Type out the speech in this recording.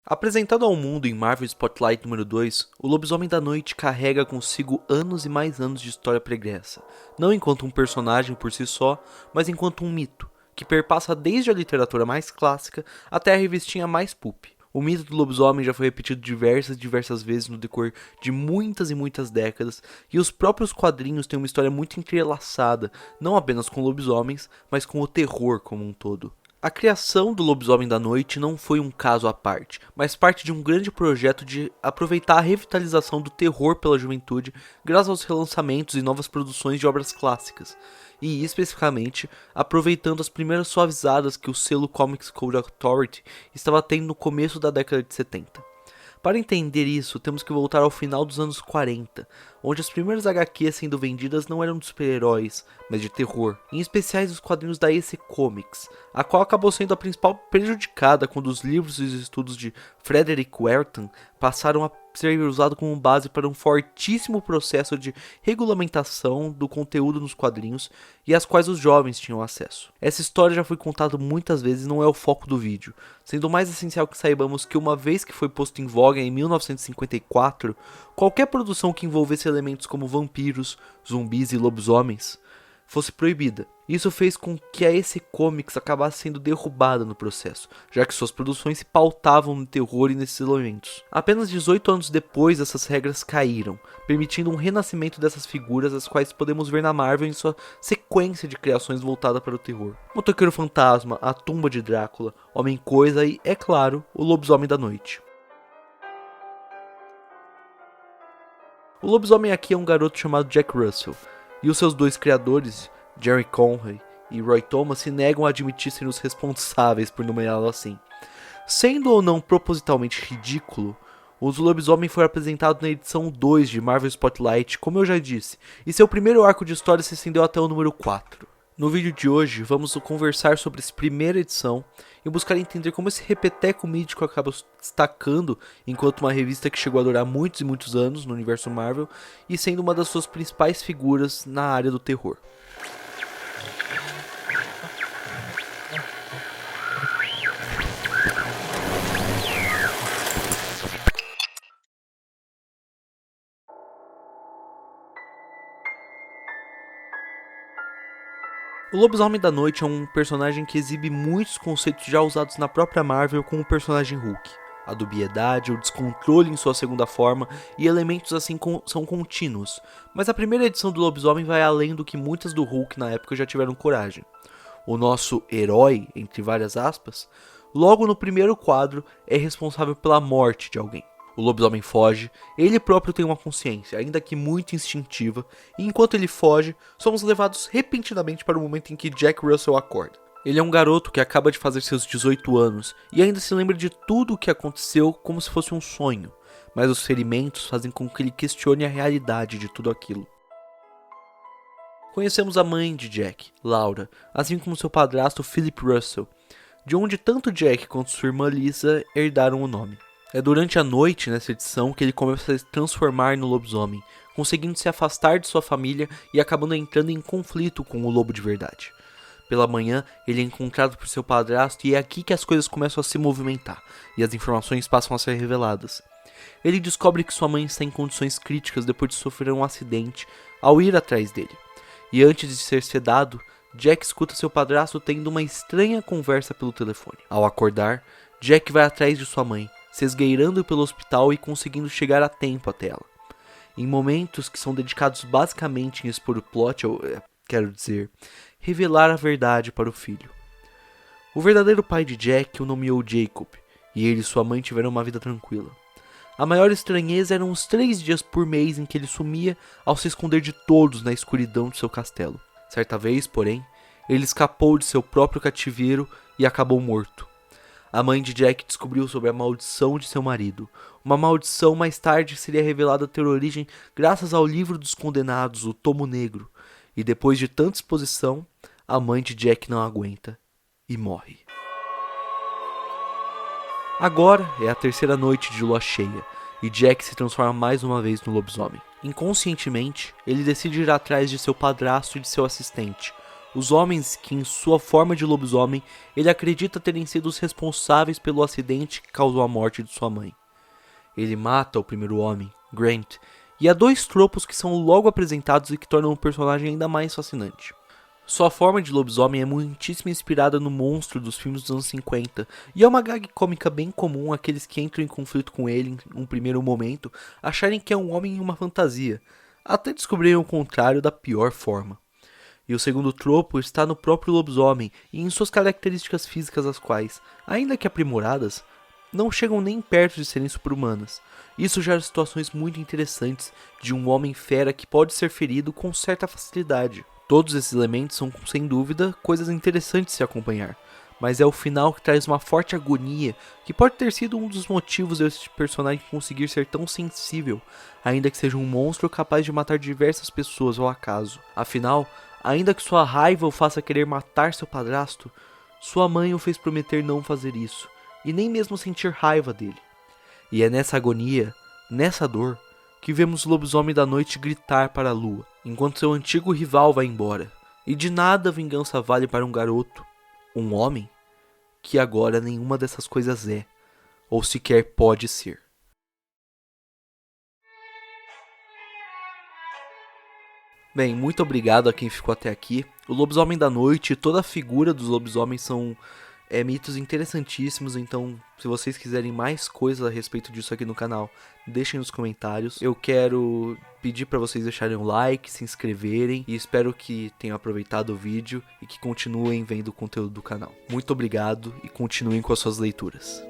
Apresentado ao mundo em Marvel Spotlight número 2, o Lobisomem da Noite carrega consigo anos e mais anos de história pregressa, não enquanto um personagem por si só, mas enquanto um mito, que perpassa desde a literatura mais clássica até a revistinha mais pulp. O mito do lobisomem já foi repetido diversas vezes no decorrer de muitas e muitas décadas, e os próprios quadrinhos têm uma história muito entrelaçada, não apenas com lobisomens, mas com o terror como um todo. A criação do Lobisomem da Noite não foi um caso à parte, mas parte de um grande projeto de aproveitar a revitalização do terror pela juventude graças aos relançamentos e novas produções de obras clássicas, e especificamente aproveitando as primeiras suavizadas que o selo Comics Code Authority estava tendo no começo da década de 70. Para entender isso, temos que voltar ao final dos anos 40, onde as primeiras HQs sendo vendidas não eram de super-heróis, mas de terror, em especiais os quadrinhos da EC Comics, a qual acabou sendo a principal prejudicada quando os livros e os estudos de Frederick Wertham passaram a ser usados como base para um fortíssimo processo de regulamentação do conteúdo nos quadrinhos e às quais os jovens tinham acesso. Essa história já foi contada muitas vezes e não é o foco do vídeo, sendo mais essencial que saibamos que uma vez que foi posto em voga em 1954, qualquer produção que envolvesse elementos como vampiros, zumbis e lobisomens fosse proibida. Isso fez com que a EC Comics acabasse sendo derrubada no processo, já que suas produções se pautavam no terror e nesses elementos. Apenas 18 anos depois, essas regras caíram, permitindo um renascimento dessas figuras, as quais podemos ver na Marvel em sua sequência de criações voltada para o terror. Motoqueiro Fantasma, A Tumba de Drácula, Homem-Coisa e, é claro, o Lobisomem da Noite. O lobisomem aqui é um garoto chamado Jack Russell, e os seus dois criadores, Jerry Conway e Roy Thomas, se negam a admitir serem os responsáveis por nomeá-lo assim. Sendo ou não propositalmente ridículo, o lobisomem foi apresentado na edição 2 de Marvel Spotlight, como eu já disse, e seu primeiro arco de história se estendeu até o número 4. No vídeo de hoje, vamos conversar sobre essa primeira edição e buscar entender como esse repeteco mítico acaba destacando enquanto uma revista que chegou a durar muitos e muitos anos no universo Marvel e sendo uma das suas principais figuras na área do terror. O Lobisomem da Noite é um personagem que exibe muitos conceitos já usados na própria Marvel com o personagem Hulk. A dubiedade, o descontrole em sua segunda forma e elementos assim são contínuos, mas a primeira edição do Lobisomem vai além do que muitas do Hulk na época já tiveram coragem. O nosso herói, entre várias aspas, logo no primeiro quadro é responsável pela morte de alguém. O lobisomem foge, ele próprio tem uma consciência, ainda que muito instintiva, e enquanto ele foge, somos levados repentinamente para o momento em que Jack Russell acorda. Ele é um garoto que acaba de fazer seus 18 anos e ainda se lembra de tudo o que aconteceu como se fosse um sonho, mas os ferimentos fazem com que ele questione a realidade de tudo aquilo. Conhecemos a mãe de Jack, Laura, assim como seu padrasto Philip Russell, de onde tanto Jack quanto sua irmã Lisa herdaram o nome. É durante a noite, nessa edição, que ele começa a se transformar no lobisomem, conseguindo se afastar de sua família e acabando entrando em conflito com o lobo de verdade. Pela manhã, ele é encontrado por seu padrasto e é aqui que as coisas começam a se movimentar, e as informações passam a ser reveladas. Ele descobre que sua mãe está em condições críticas depois de sofrer um acidente ao ir atrás dele. E antes de ser sedado, Jack escuta seu padrasto tendo uma estranha conversa pelo telefone. Ao acordar, Jack vai atrás de sua mãe, se esgueirando pelo hospital e conseguindo chegar a tempo até ela. Em momentos que são dedicados basicamente em expor o plot, quero dizer, revelar a verdade para o filho. O verdadeiro pai de Jack o nomeou Jacob, e ele e sua mãe tiveram uma vida tranquila. A maior estranheza eram os 3 dias por mês em que ele sumia ao se esconder de todos na escuridão de seu castelo. Certa vez, porém, ele escapou de seu próprio cativeiro e acabou morto. A mãe de Jack descobriu sobre a maldição de seu marido. Uma maldição mais tarde seria revelada ter origem graças ao livro dos condenados, o Tomo Negro. E depois de tanta exposição, a mãe de Jack não aguenta e morre. Agora é a terceira noite de lua cheia e Jack se transforma mais uma vez no lobisomem. Inconscientemente, ele decide ir atrás de seu padrasto e de seu assistente, Os homens que, em sua forma de lobisomem, ele acredita terem sido os responsáveis pelo acidente que causou a morte de sua mãe. Ele mata o primeiro homem, Grant, e há 2 tropos que são logo apresentados e que tornam o personagem ainda mais fascinante. Sua forma de lobisomem é muitíssimo inspirada no monstro dos filmes dos anos 50, e é uma gag cômica bem comum aqueles que entram em conflito com ele em um primeiro momento acharem que é um homem em uma fantasia, até descobrirem o contrário da pior forma. E o segundo tropo está no próprio lobisomem e em suas características físicas, as quais, ainda que aprimoradas, não chegam nem perto de serem super-humanas. Isso gera situações muito interessantes de um homem fera que pode ser ferido com certa facilidade. Todos esses elementos são, sem dúvida, coisas interessantes de se acompanhar, mas é o final que traz uma forte agonia que pode ter sido um dos motivos desse personagem conseguir ser tão sensível, ainda que seja um monstro capaz de matar diversas pessoas ao acaso. Afinal, ainda que sua raiva o faça querer matar seu padrasto, sua mãe o fez prometer não fazer isso, e nem mesmo sentir raiva dele. E é nessa agonia, nessa dor, que vemos o lobisomem da noite gritar para a lua, enquanto seu antigo rival vai embora. E de nada a vingança vale para um garoto, um homem, que agora nenhuma dessas coisas é, ou sequer pode ser. Bem, muito obrigado a quem ficou até aqui. O Lobisomem da Noite e toda a figura dos lobisomens são mitos interessantíssimos, então se vocês quiserem mais coisas a respeito disso aqui no canal, deixem nos comentários. Eu quero pedir para vocês deixarem um like, se inscreverem e espero que tenham aproveitado o vídeo e que continuem vendo o conteúdo do canal. Muito obrigado e continuem com as suas leituras.